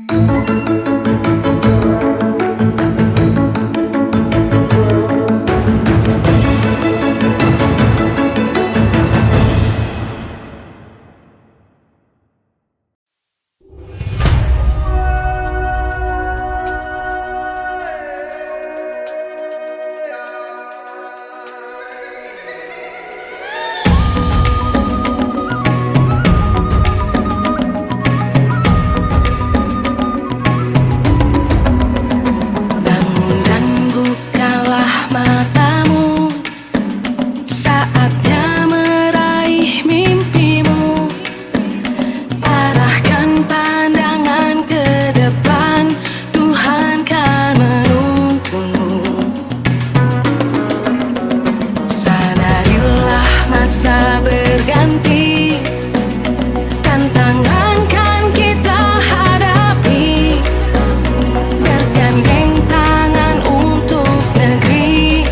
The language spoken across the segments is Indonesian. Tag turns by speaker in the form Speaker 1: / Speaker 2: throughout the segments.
Speaker 1: Bangun dan bukalah matamu, saatnya meraih mimpimu. Arahkan pandangan ke depan, Tuhan kan menuntunmu. Sadarilah masa berganti, tantangan kan kita hadapi. Bergandeng tangan untuk negeri,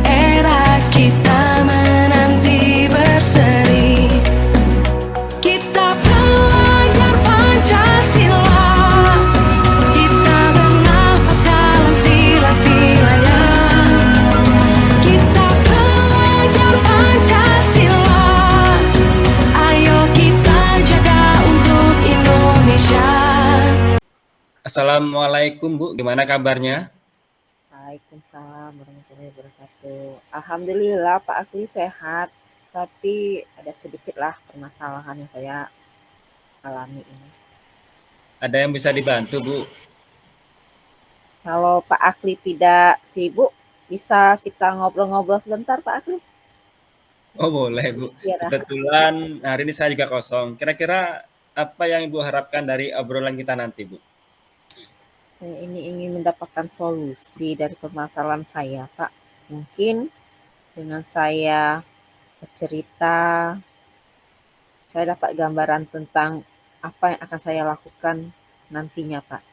Speaker 1: era kita menanti berseri. Kita belajar Pancasila, kita bernafas dalam sila-silanya. Kita belajar Pancasila, ayo kita jaga untuk Indonesia.
Speaker 2: Assalamualaikum Bu, gimana kabarnya?
Speaker 3: Waalaikumsalam warahmatullahi wabarakatuh. Alhamdulillah Pak Akli sehat, tapi ada sedikitlah permasalahan yang saya alami ini.
Speaker 2: Ada yang bisa dibantu Bu?
Speaker 3: Kalau Pak Akli tidak sibuk, bisa kita ngobrol-ngobrol sebentar Pak Akli?
Speaker 2: Oh boleh Bu.
Speaker 3: Biar
Speaker 2: Kebetulan hari ini saya juga kosong. Kira-kira apa yang Ibu harapkan dari obrolan kita nanti Bu?
Speaker 3: saya ini ingin mendapatkan solusi dari permasalahan saya Pak. Mungkin dengan saya bercerita, saya dapat gambaran tentang apa yang akan saya lakukan nantinya Pak.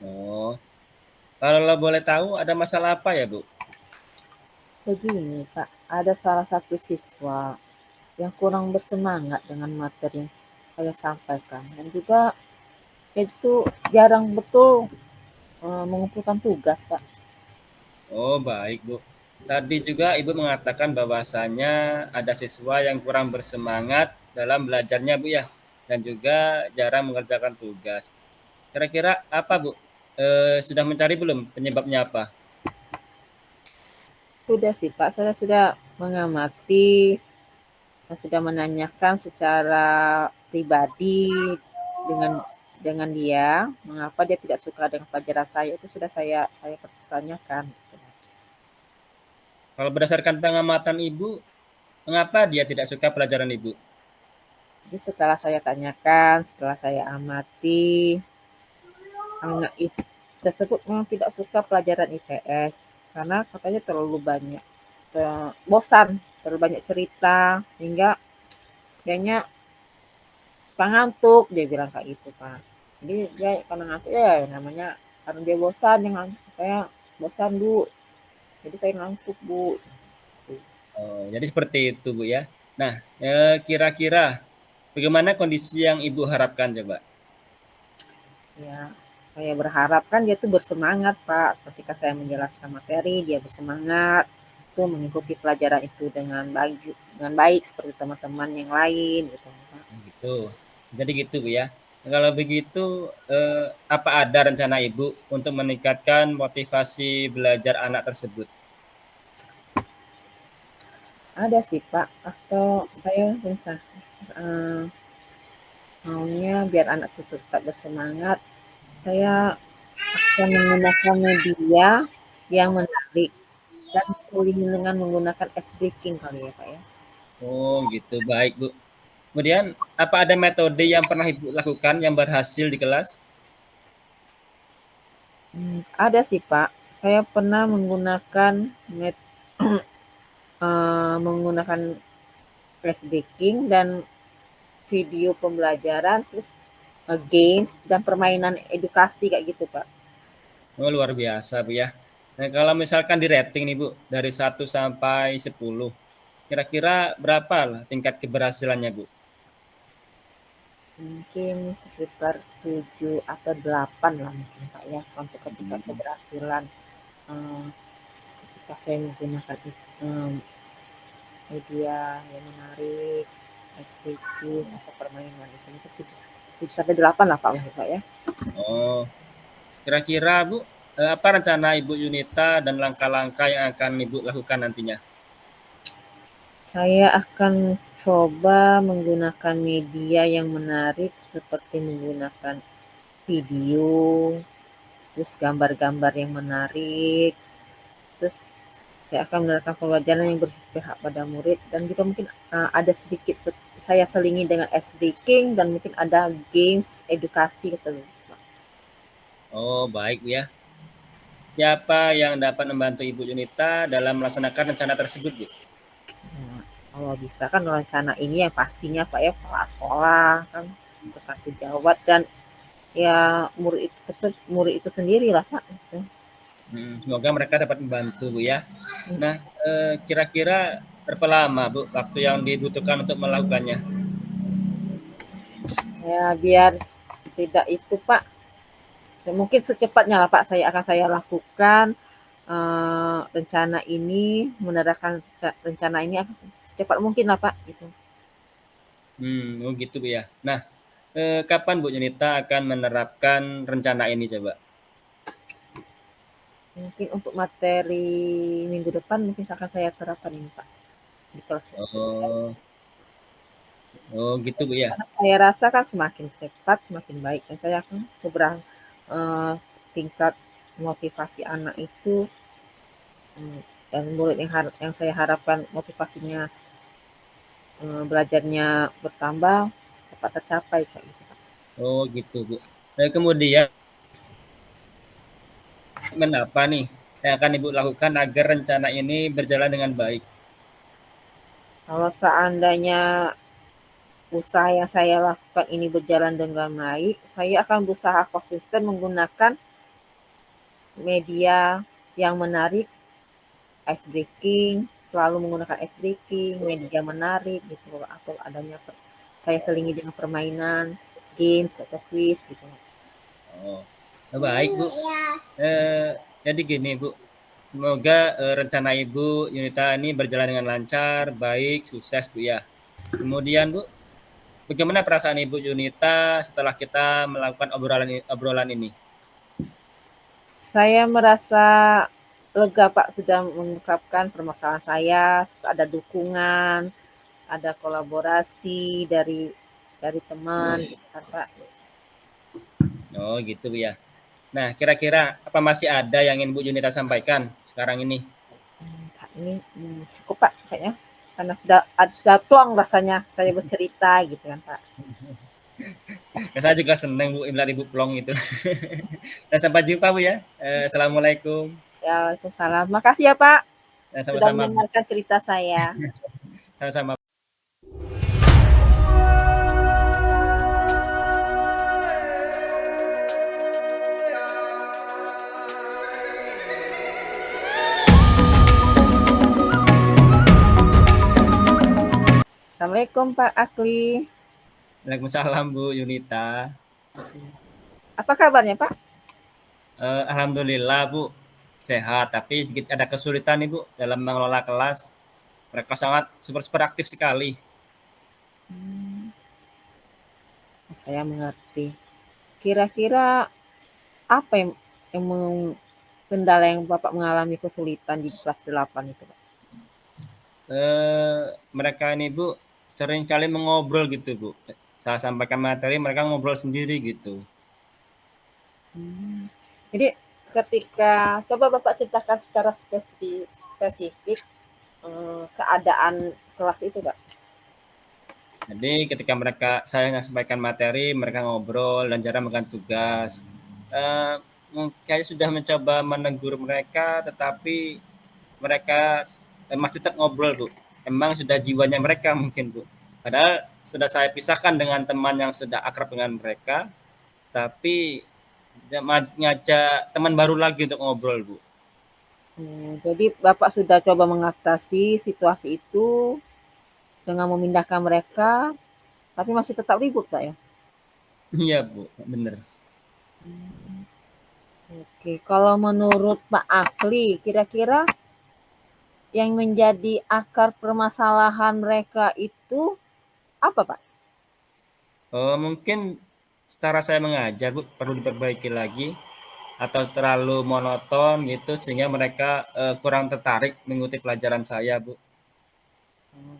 Speaker 2: Oh, kalau boleh tahu ada masalah apa ya Bu?
Speaker 3: Begini Pak, ada salah satu siswa yang kurang bersemangat dengan materi yang saya sampaikan, dan juga itu jarang betul mengumpulkan tugas Pak.
Speaker 2: Oh baik Bu. Tadi juga Ibu mengatakan bahwasanya ada siswa yang kurang bersemangat dalam belajarnya Bu ya, dan juga jarang mengerjakan tugas. Kira-kira apa Bu? Sudah mencari belum penyebabnya apa?
Speaker 3: Sudah sih Pak, saya sudah mengamati, saya sudah menanyakan secara pribadi dengan dia, mengapa dia tidak suka dengan pelajaran saya, itu sudah saya pertanyakan.
Speaker 2: Kalau berdasarkan pengamatan Ibu, mengapa dia tidak suka pelajaran Ibu?
Speaker 3: Jadi setelah saya tanyakan, setelah saya amati, anak itu tersebut memang tidak suka pelajaran IPS karena katanya terlalu banyak, bosan, terlalu banyak cerita, sehingga kayaknya ngantuk, dia bilang kayak gitu Pak. Jadi dia karena ngantuk ya namanya, karena dia bosan, saya bosan Bu, jadi saya ngantuk Bu.
Speaker 2: Oh, jadi seperti itu Bu ya. Nah, kira-kira bagaimana kondisi yang Ibu harapkan coba?
Speaker 3: Ya, saya berharap kan dia tuh bersemangat Pak, ketika saya menjelaskan materi dia bersemangat tuh mengikuti pelajaran itu dengan baik seperti teman-teman yang lain gitu Pak.
Speaker 2: Gitu. Jadi gitu Bu ya. Kalau begitu, apa ada rencana Ibu untuk meningkatkan motivasi belajar anak tersebut?
Speaker 3: Ada sih Pak, atau saya maunya biar anak itu tetap bersemangat, saya akan menggunakan media yang menarik dan dengan menggunakan ice breaking kali ya Pak ya.
Speaker 2: Oh gitu, baik Bu. Kemudian apa ada metode yang pernah Ibu lakukan yang berhasil di kelas?
Speaker 3: Ada sih Pak, saya pernah menggunakan menggunakan flashbacking dan video pembelajaran, terus games dan permainan edukasi kayak gitu Pak.
Speaker 2: Oh luar biasa Bu ya. Nah kalau misalkan di rating nih Bu, dari 1 sampai 10, kira-kira berapa lah tingkat keberhasilannya Bu?
Speaker 3: Mungkin sekitar 7 atau 8 lah mungkin Pak ya, untuk ketika keberhasilan, eee, ketika saya menggunakan media yang menarik, SDG atau permainan itu mungkin 7 sampai 8 lah Pak mungkin Pak ya.
Speaker 2: Oh, kira-kira Bu, apa rencana Ibu Yunita dan langkah-langkah yang akan Ibu lakukan nantinya?
Speaker 3: Saya akan coba menggunakan media yang menarik seperti menggunakan video, terus gambar-gambar yang menarik, terus saya akan menerapkan pembelajaran yang berpihak pada murid dan juga mungkin ada sedikit saya selingi dengan S-Baking dan mungkin ada games edukasi gitu loh.
Speaker 2: Oh, baik Bu ya. Siapa yang dapat membantu Ibu Yunita dalam melaksanakan rencana tersebut, Bu?
Speaker 3: Nah, kalau bisa kan rencana ini yang pastinya Pak ya kepala sekolah kan untuk kasih jawab dan ya murid itu sendiri lah Pak. Gitu.
Speaker 2: Semoga mereka dapat membantu, Bu ya. Nah, kira-kira berapa lama, Bu, waktu yang dibutuhkan untuk melakukannya?
Speaker 3: Ya biar tidak itu Pak, mungkin secepatnya lah Pak saya lakukan rencana ini, menerapkan rencana ini akan secepat mungkin lah Pak gitu.
Speaker 2: Oh gitu, Bu ya. Nah, kapan Bu Yunita akan menerapkan rencana ini coba?
Speaker 3: Mungkin untuk materi minggu depan mungkin akan saya terapkan ini Pak di kelas.
Speaker 2: Oh, oh gitu, Bu ya.
Speaker 3: Karena saya rasa kan semakin cepat semakin baik dan saya akan beberapa tingkat motivasi anak itu dan murid yang saya harapkan motivasinya belajarnya bertambah dapat tercapai kayak gitu Pak.
Speaker 2: Oh gitu, Bu. Kemudian apa nih yang akan Ibu lakukan agar rencana ini berjalan dengan baik?
Speaker 3: Kalau seandainya usaha yang saya lakukan ini berjalan dengan baik, saya akan berusaha konsisten menggunakan media yang menarik, ice breaking, selalu menggunakan ice breaking, media menarik gitu, atau adanya saya selingi dengan permainan, games atau quiz gitu.
Speaker 2: Oh, baik Bu. Jadi gini Bu, semoga rencana Ibu Yunita ini berjalan dengan lancar, baik, sukses Bu ya. Kemudian Bu, bagaimana perasaan Ibu Yunita setelah kita melakukan obrolan ini?
Speaker 3: Saya merasa lega Pak sudah mengungkapkan permasalahan saya, terus ada dukungan, ada kolaborasi dari teman gitu kan Pak.
Speaker 2: Oh gitu Bu ya. Nah kira-kira apa masih ada yang ingin Bu Yunita sampaikan sekarang ini?
Speaker 3: Ini cukup Pak kayaknya karena sudah plong rasanya saya bercerita gitu kan Pak.
Speaker 2: Ya, saya juga senang Bu melihat Ibu plong itu. Dan sampai jumpa Bu ya. Assalamualaikum.
Speaker 3: Ya, waalaikumsalam. Makasih ya Pak
Speaker 2: Dan
Speaker 3: sudah
Speaker 2: sama-sama Bu.
Speaker 3: mendengarkan cerita saya.
Speaker 2: Sama-sama.
Speaker 3: Assalamualaikum Pak Akli.
Speaker 2: Waalaikumsalam Bu Yunita.
Speaker 3: Apa kabarnya Pak?
Speaker 2: Alhamdulillah Bu sehat, tapi sedikit ada kesulitan nih Bu dalam mengelola kelas. Mereka sangat super aktif sekali.
Speaker 3: Saya mengerti. Kira-kira apa kendala yang Bapak mengalami kesulitan di kelas 8 itu Pak?
Speaker 2: Mereka ini Bu sering kali mengobrol gitu Bu. Saya sampaikan materi mereka ngobrol sendiri gitu.
Speaker 3: Jadi ketika coba Bapak ceritakan secara spesifik keadaan kelas itu Pak.
Speaker 2: Jadi ketika saya sampaikan materi, mereka ngobrol dan jarang makan tugas. Saya sudah mencoba menegur mereka, tetapi mereka masih tetap ngobrol Bu. Emang sudah jiwanya mereka mungkin Bu. Padahal sudah saya pisahkan dengan teman yang sudah akrab dengan mereka, tapi ngajak teman baru lagi untuk ngobrol Bu.
Speaker 3: Jadi Bapak sudah coba mengatasi situasi itu dengan memindahkan mereka, tapi masih tetap ribut Pak ya?
Speaker 2: Iya Bu, bener.
Speaker 3: Oke, kalau menurut Pak Akli, kira-kira yang menjadi akar permasalahan mereka itu apa, Pak?
Speaker 2: Mungkin cara saya mengajar Bu perlu diperbaiki lagi atau terlalu monoton gitu sehingga mereka kurang tertarik mengikuti pelajaran saya Bu.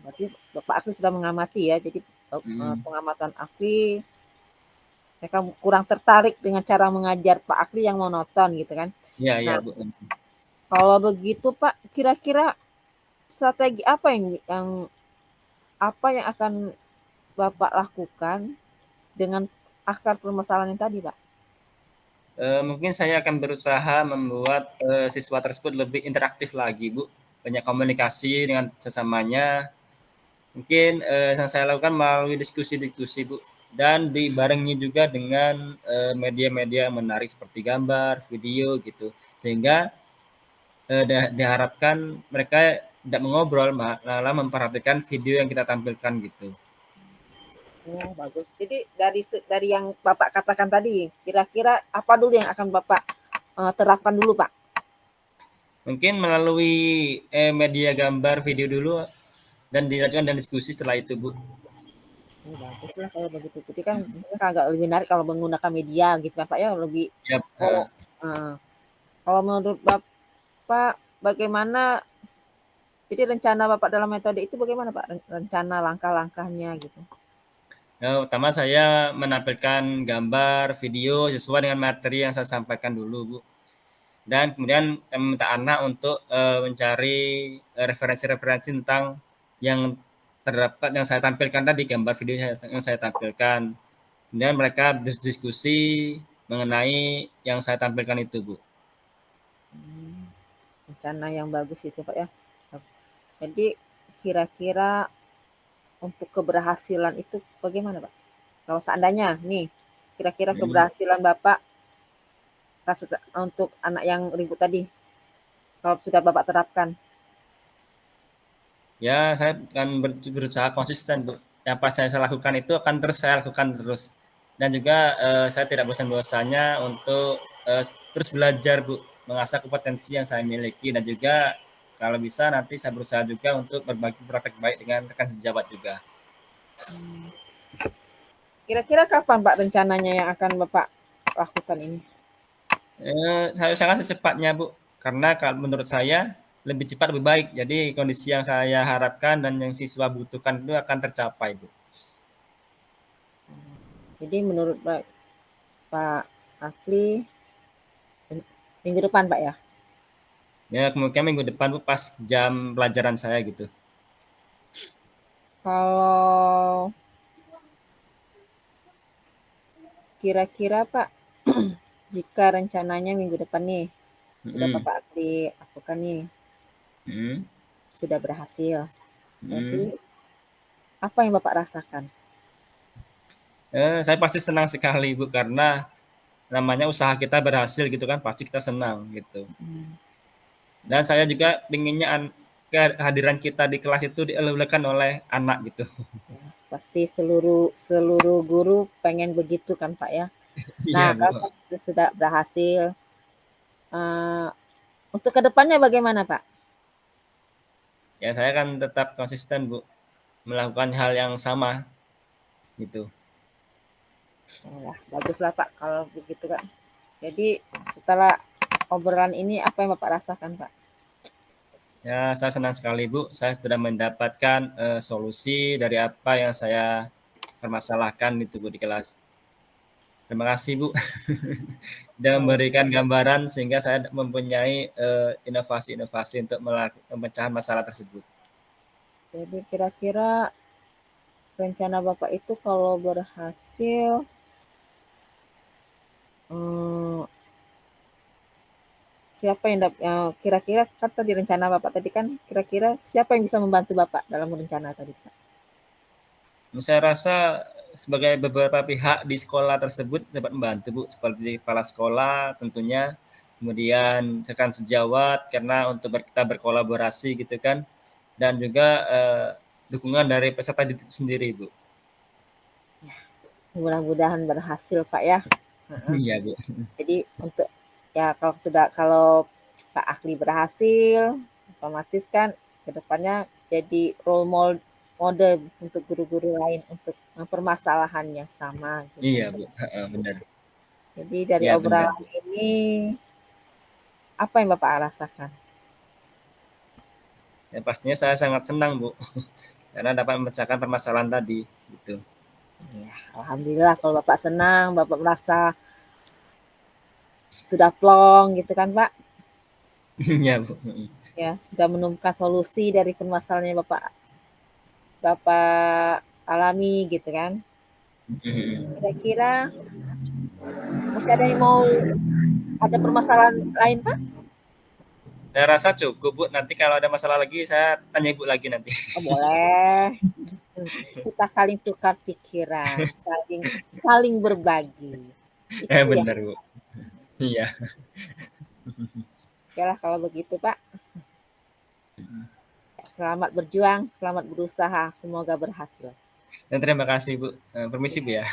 Speaker 3: Berarti Bapak Akli sudah mengamati ya, jadi
Speaker 2: Hmm.
Speaker 3: pengamatan Akli, mereka kurang tertarik dengan cara mengajar Pak Akli yang monoton gitu kan.
Speaker 2: Iya iya
Speaker 3: Nah,
Speaker 2: Bu.
Speaker 3: kalau begitu Pak, kira-kira strategi apa yang akan Bapak lakukan dengan akar permasalahan yang tadi, Pak?
Speaker 2: Mungkin saya akan berusaha membuat siswa tersebut lebih interaktif lagi Bu, banyak komunikasi dengan sesamanya. Mungkin yang saya lakukan melalui diskusi-diskusi Bu, dan dibarengi juga dengan media-media yang menarik seperti gambar, video gitu, sehingga diharapkan mereka tidak mengobrol, malah memperhatikan video yang kita tampilkan gitu.
Speaker 3: Oh, bagus. Jadi dari yang Bapak katakan tadi, kira-kira apa dulu yang akan Bapak terapkan dulu, Pak?
Speaker 2: Mungkin melalui media gambar, video dulu, dan dilanjutkan dan diskusi setelah itu Bu.
Speaker 3: Oh, bagus lah kalau begitu. Jadi kan agak lebih menarik kalau menggunakan media gitu kan, Pak ya, lebih
Speaker 2: Ya,
Speaker 3: oh, eh, kalau menurut Bapak bagaimana jadi rencana Bapak dalam metode itu bagaimana, Pak? Rencana langkah-langkahnya gitu.
Speaker 2: pertama saya menampilkan gambar, video sesuai dengan materi yang saya sampaikan dulu, Bu. Dan kemudian meminta anak untuk mencari referensi-referensi tentang yang terdapat yang saya tampilkan tadi, gambar video yang saya tampilkan. Kemudian mereka berdiskusi mengenai yang saya tampilkan itu, Bu.
Speaker 3: Hmm, rencana yang bagus itu, Pak ya. Jadi kira-kira untuk keberhasilan itu bagaimana, Pak? Kalau seandainya nih, kira-kira
Speaker 2: Hmm.
Speaker 3: keberhasilan Bapak untuk anak yang ribut tadi, kalau sudah Bapak terapkan.
Speaker 2: Ya, saya akan berusaha konsisten, Bu. Yang pas saya lakukan itu akan terus saya lakukan terus. Dan juga saya tidak bosan-bosannya untuk terus belajar, Bu, mengasah kompetensi yang saya miliki dan juga kalau bisa nanti saya berusaha juga untuk berbagi praktek baik dengan rekan sejawat juga.
Speaker 3: Hmm. Kira-kira kapan Pak rencananya yang akan Bapak lakukan ini?
Speaker 2: Saya sangat secepatnya, Bu, karena kalau menurut saya lebih cepat lebih baik. Jadi kondisi yang saya harapkan dan yang siswa butuhkan itu akan tercapai, Bu.
Speaker 3: Jadi menurut Pak Akli minggu depan Pak ya?
Speaker 2: Ya, kemungkinan minggu depan, Bu, pas jam pelajaran saya gitu.
Speaker 3: Kalau kira-kira Pak, jika rencananya minggu depan nih, sudah
Speaker 2: Mm-mm.
Speaker 3: Bapak Akli lakukan nih,
Speaker 2: Mm-mm.
Speaker 3: sudah berhasil. Berarti
Speaker 2: Mm.
Speaker 3: apa yang Bapak rasakan?
Speaker 2: Saya pasti senang sekali Bu karena namanya usaha kita berhasil gitu kan pasti kita senang gitu.
Speaker 3: Hmm.
Speaker 2: Dan saya juga pinginnya kehadiran kita di kelas itu dielulukan oleh anak gitu.
Speaker 3: Ya, pasti seluruh seluruh guru pengen begitu kan Pak ya.
Speaker 2: Iya
Speaker 3: Nah,
Speaker 2: Bu.
Speaker 3: kalau itu sudah berhasil, untuk kedepannya bagaimana Pak?
Speaker 2: Ya saya kan tetap konsisten Bu melakukan hal yang sama gitu.
Speaker 3: Ya, baguslah Pak kalau begitu Kak. Jadi setelah obrolan ini apa yang Bapak rasakan Pak?
Speaker 2: Ya saya senang sekali Bu saya sudah mendapatkan solusi dari apa yang saya permasalahkan itu Bu di kelas. Terima kasih Bu. Dan
Speaker 3: Oh,
Speaker 2: memberikan gambaran sehingga saya mempunyai inovasi-inovasi untuk memecahan masalah tersebut.
Speaker 3: jadi kira-kira rencana Bapak itu kalau berhasil, hmm, siapa yang kira-kira kan tadi rencana Bapak tadi kan kira-kira siapa yang bisa membantu Bapak dalam rencana tadi Pak?
Speaker 2: Saya rasa sebagai beberapa pihak di sekolah tersebut dapat membantu Bu, seperti kepala sekolah tentunya, kemudian rekan sejawat karena untuk kita berkolaborasi gitu kan, dan juga dukungan dari peserta didik itu sendiri Bu.
Speaker 3: Mudah-mudahan berhasil Pak ya. Heeh.
Speaker 2: Iya, Bu.
Speaker 3: Jadi untuk ya kalau Pak Ahli berhasil, otomatis kan kedepannya jadi model untuk guru-guru lain untuk permasalahan yang sama gitu.
Speaker 2: Iya, Bu. Heeh, benar.
Speaker 3: Jadi dari
Speaker 2: Iya, benar.
Speaker 3: obrolan ini apa yang Bapak rasakan?
Speaker 2: Ya, pastinya saya sangat senang, Bu, karena dapat memecahkan permasalahan tadi, gitu.
Speaker 3: Ya, alhamdulillah kalau Bapak senang, Bapak merasa sudah plong gitu kan Pak?
Speaker 2: Iya, Bu.
Speaker 3: Ya, sudah menemukan solusi dari permasalahan yang Bapak Bapak alami gitu kan. Kira-kira masih ada yang mau ada permasalahan lain Pak?
Speaker 2: Saya rasa cukup, Bu. Nanti kalau ada masalah lagi, saya tanya Ibu lagi nanti.
Speaker 3: Oh, boleh. Kita saling tukar pikiran, saling saling berbagi. Itu ya.
Speaker 2: Benar, Bu. Iya.
Speaker 3: Oke lah kalau begitu Pak. Selamat berjuang, selamat berusaha, semoga berhasil.
Speaker 2: Dan terima kasih, Bu. Permisi, Bu ya.